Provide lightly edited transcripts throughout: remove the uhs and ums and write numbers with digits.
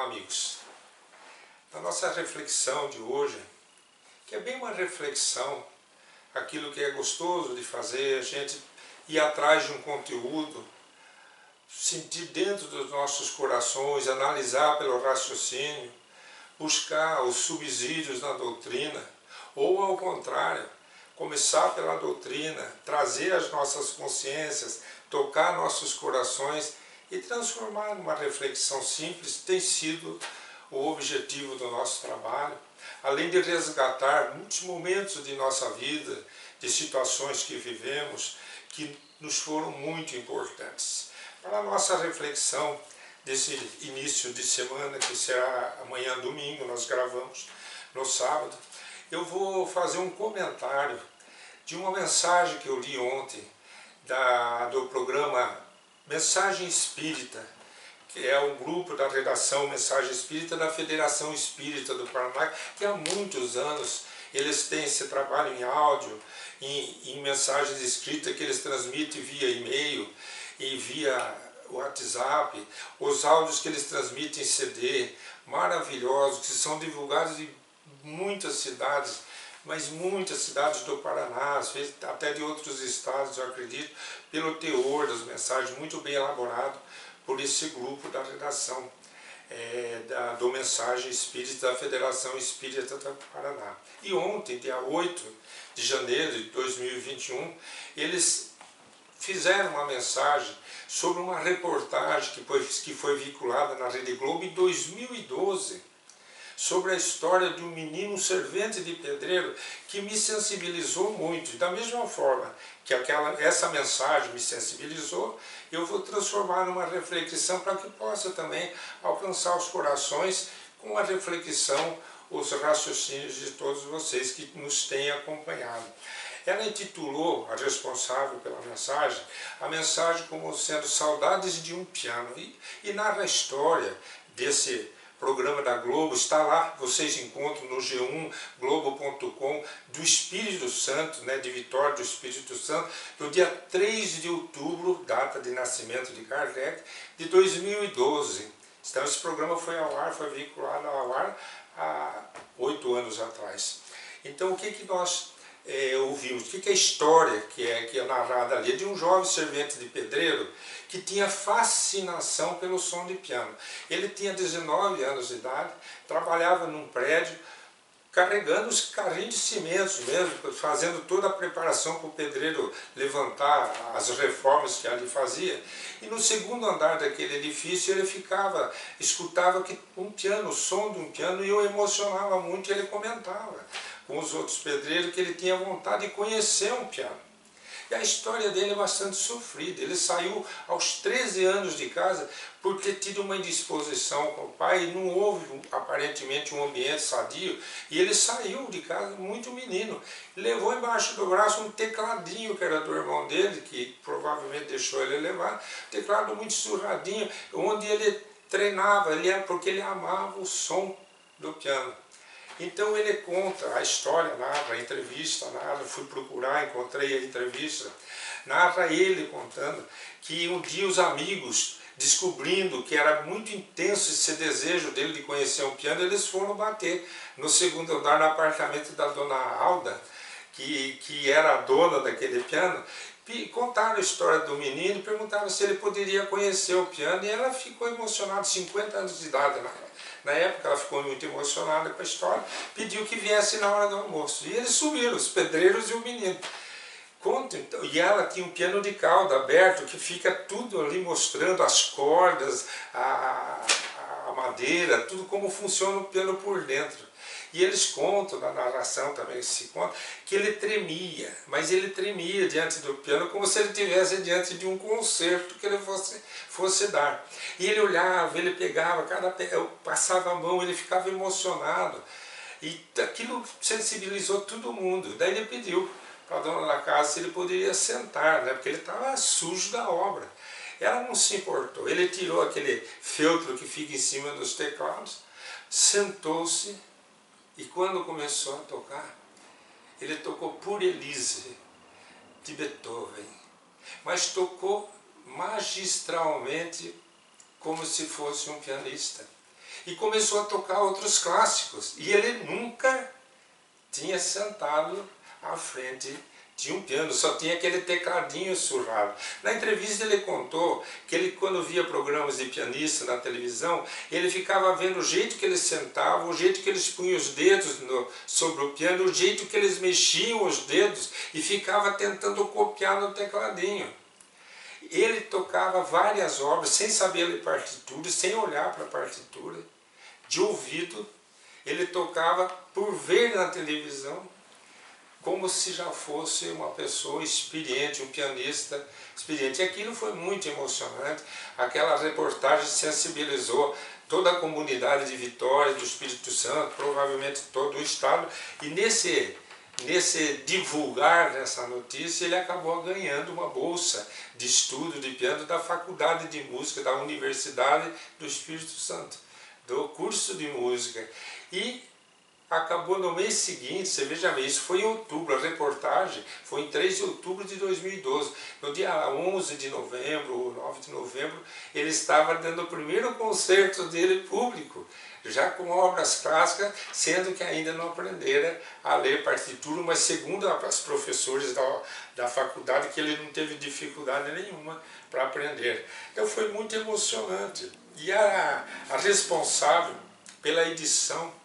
amigos, na nossa reflexão de hoje, que é bem uma reflexão, aquilo que é gostoso de fazer, a gente ir atrás de um conteúdo, sentir dentro dos nossos corações, analisar pelo raciocínio, buscar os subsídios na doutrina, ou ao contrário, começar pela doutrina, trazer as nossas consciências, tocar nossos corações e transformar numa reflexão simples, tem sido o objetivo do nosso trabalho, além de resgatar muitos momentos de nossa vida, de situações que vivemos, que nos foram muito importantes. Para a nossa reflexão desse início de semana, que será amanhã domingo, nós gravamos no sábado, eu vou fazer um comentário de uma mensagem que eu li ontem, do programa Mensagem Espírita, que é um grupo da redação Mensagem Espírita da Federação Espírita do Paraná, que há muitos anos eles têm esse trabalho em áudio, em mensagens escritas que eles transmitem via e-mail e via WhatsApp, os áudios que eles transmitem em CD, maravilhosos, que são divulgados em muitas cidades, mas muitas cidades do Paraná, às vezes até de outros estados, eu acredito, pelo teor das mensagens, muito bem elaborado por esse grupo da redação do Mensagem Espírita da Federação Espírita do Paraná. E ontem, dia 8 de janeiro de 2021, eles fizeram uma mensagem sobre uma reportagem que foi vinculada na Rede Globo em 2012, sobre a história de um menino servente de pedreiro, que me sensibilizou muito. Da mesma forma que essa mensagem me sensibilizou, eu vou transformar numa reflexão para que possa também alcançar os corações com a reflexão, os raciocínios de todos vocês que nos têm acompanhado. Ela intitulou, a responsável pela mensagem, a mensagem como sendo Saudades de um Piano, e narra a história desse programa da Globo. Está lá, vocês encontram no G1, globo.com, do Espírito Santo, de Vitória do Espírito Santo, do dia 3 de outubro, data de nascimento de Kardec, de 2012. Então esse programa foi vinculado ao ar há 8 anos atrás. Então o que nós ouvimos? O que é a história que é narrada ali? De um jovem servente de pedreiro que tinha fascinação pelo som de piano. Ele tinha 19 anos de idade, trabalhava num prédio, carregando os carrinhos de cimento mesmo, fazendo toda a preparação para o pedreiro levantar as reformas que ali fazia. E no segundo andar daquele edifício ele escutava um piano, o som de um piano, e eu emocionava muito, e ele comentava com os outros pedreiros que ele tinha vontade de conhecer um piano. E a história dele é bastante sofrida. Ele saiu aos 13 anos de casa por ter tido uma indisposição com o pai, e não houve aparentemente um ambiente sadio, e ele saiu de casa muito menino. Levou embaixo do braço um tecladinho que era do irmão dele, que provavelmente deixou ele levar, teclado muito surradinho, onde ele treinava, porque ele amava o som do piano. Então ele conta a história, narra a entrevista, fui procurar, encontrei a entrevista, narra ele contando que um dia os amigos, descobrindo que era muito intenso esse desejo dele de conhecer um piano, eles foram bater no segundo andar, no apartamento da dona Alda, que era a dona daquele piano, e contaram a história do menino, perguntaram se ele poderia conhecer o piano, e ela ficou emocionada, 50 anos de idade na época, ela ficou muito emocionada com a história, pediu que viesse na hora do almoço. E eles subiram, os pedreiros e o menino. E ela tinha um piano de cauda aberto, que fica tudo ali mostrando as cordas, a madeira, tudo como funciona o piano por dentro. E eles contam, na narração também se conta, que ele tremia, mas ele tremia diante do piano como se ele estivesse diante de um concerto que ele fosse dar. E ele olhava, ele pegava, passava a mão, ele ficava emocionado. E aquilo sensibilizou todo mundo. Daí ele pediu para a dona da casa se ele poderia sentar, porque ele estava sujo da obra. Ela não se importou. Ele tirou aquele feltro que fica em cima dos teclados, sentou-se, e quando começou a tocar, ele tocou Por Elise, de Beethoven, mas tocou magistralmente, como se fosse um pianista. e começou a tocar outros clássicos. E ele nunca tinha sentado à frente de um piano, só tinha aquele tecladinho surrado. Na entrevista ele contou que ele, quando via programas de pianista na televisão, ele ficava vendo o jeito que eles sentavam, o jeito que eles punham os dedos sobre o piano, o jeito que eles mexiam os dedos e ficava tentando copiar no tecladinho. Ele tocava várias obras sem saber ler partitura, sem olhar para a partitura, de ouvido. Ele tocava por ver na televisão, como se já fosse uma pessoa experiente, um pianista experiente. E aquilo foi muito emocionante. Aquela reportagem sensibilizou toda a comunidade de Vitória, do Espírito Santo, provavelmente todo o estado. E nesse divulgar dessa notícia, ele acabou ganhando uma bolsa de estudo de piano da Faculdade de Música da Universidade do Espírito Santo, do curso de música. E acabou no mês seguinte, você veja bem, isso foi em outubro, a reportagem foi em 3 de outubro de 2012. No dia 11 de novembro, ou 9 de novembro, ele estava dando o primeiro concerto dele público, já com obras clássicas, sendo que ainda não aprendera a ler partitura, mas segundo as professores da faculdade, que ele não teve dificuldade nenhuma para aprender. Então foi muito emocionante. E a responsável pela edição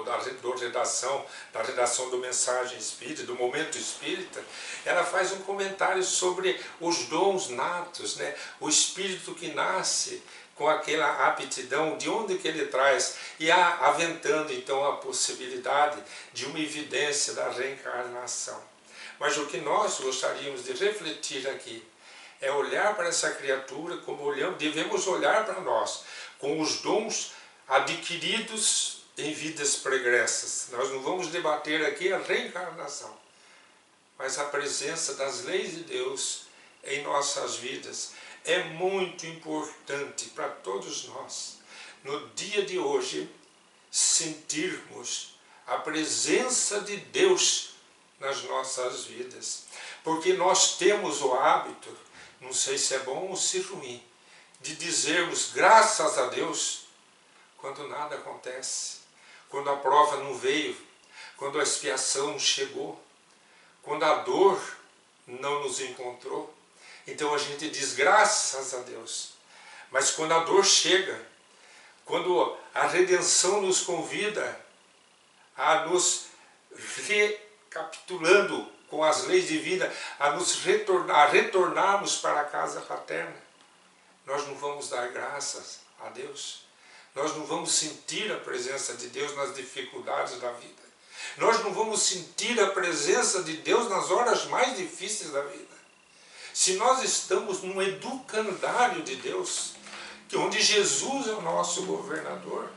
da redação do Mensagem Espírita, do Momento Espírita, ela faz um comentário sobre os dons natos, né? O espírito que nasce com aquela aptidão, de onde que ele traz, e aventando então a possibilidade de uma evidência da reencarnação. Mas o que nós gostaríamos de refletir aqui é olhar para essa criatura como devemos olhar para nós, com os dons adquiridos em vidas pregressas. Nós não vamos debater aqui a reencarnação, mas a presença das leis de Deus em nossas vidas é muito importante para todos nós. No dia de hoje, sentirmos a presença de Deus nas nossas vidas, porque nós temos o hábito, não sei se é bom ou se ruim, de dizermos graças a Deus quando nada acontece, quando a prova não veio, quando a expiação não chegou, quando a dor não nos encontrou. Então a gente diz graças a Deus. Mas quando a dor chega, quando a redenção nos convida a nos recapitulando com as leis de vida, a retornarmos para a casa paterna, nós não vamos dar graças a Deus. Nós não vamos sentir a presença de Deus nas dificuldades da vida. Nós não vamos sentir a presença de Deus nas horas mais difíceis da vida. Se nós estamos num educandário de Deus, onde Jesus é o nosso governador,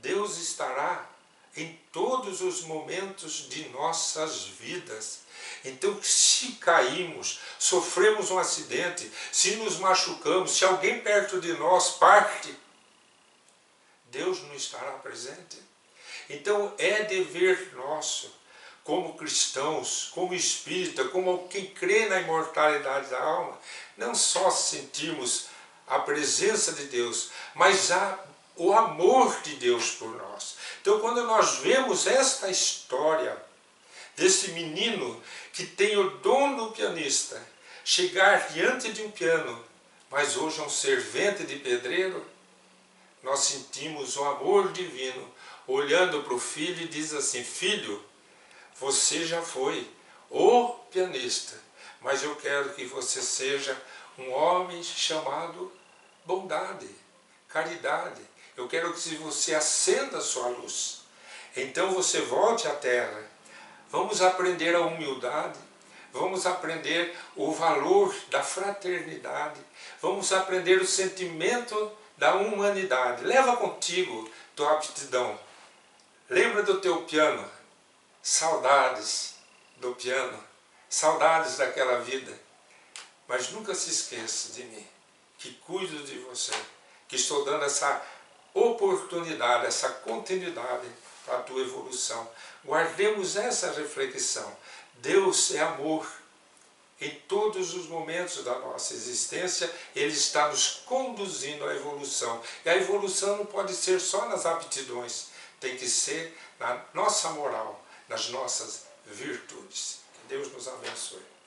Deus estará em todos os momentos de nossas vidas. Então, se caímos, sofremos um acidente, se nos machucamos, se alguém perto de nós parte, Deus não estará presente. Então, é dever nosso, como cristãos, como espírita, como quem crê na imortalidade da alma, não só sentirmos a presença de Deus, mas o amor de Deus por nós. Então, quando nós vemos esta história desse menino que tem o dom do pianista, chegar diante de um piano, mas hoje é um servente de pedreiro, nós sentimos o amor divino, olhando para o filho e diz assim: filho, você já foi o pianista, mas eu quero que você seja um homem chamado bondade, caridade. Eu quero que você acenda a sua luz. Então você volte à terra. Vamos aprender a humildade, vamos aprender o valor da fraternidade, vamos aprender o sentimento da humanidade. Leva contigo tua aptidão. Lembra do teu piano. Saudades do piano, saudades daquela vida. Mas nunca se esqueça de mim, que cuido de você, que estou dando essa oportunidade, essa continuidade para a tua evolução. Guardemos essa reflexão. Deus é amor. Em todos os momentos da nossa existência, Ele está nos conduzindo à evolução. E a evolução não pode ser só nas aptidões, tem que ser na nossa moral, nas nossas virtudes. Que Deus nos abençoe.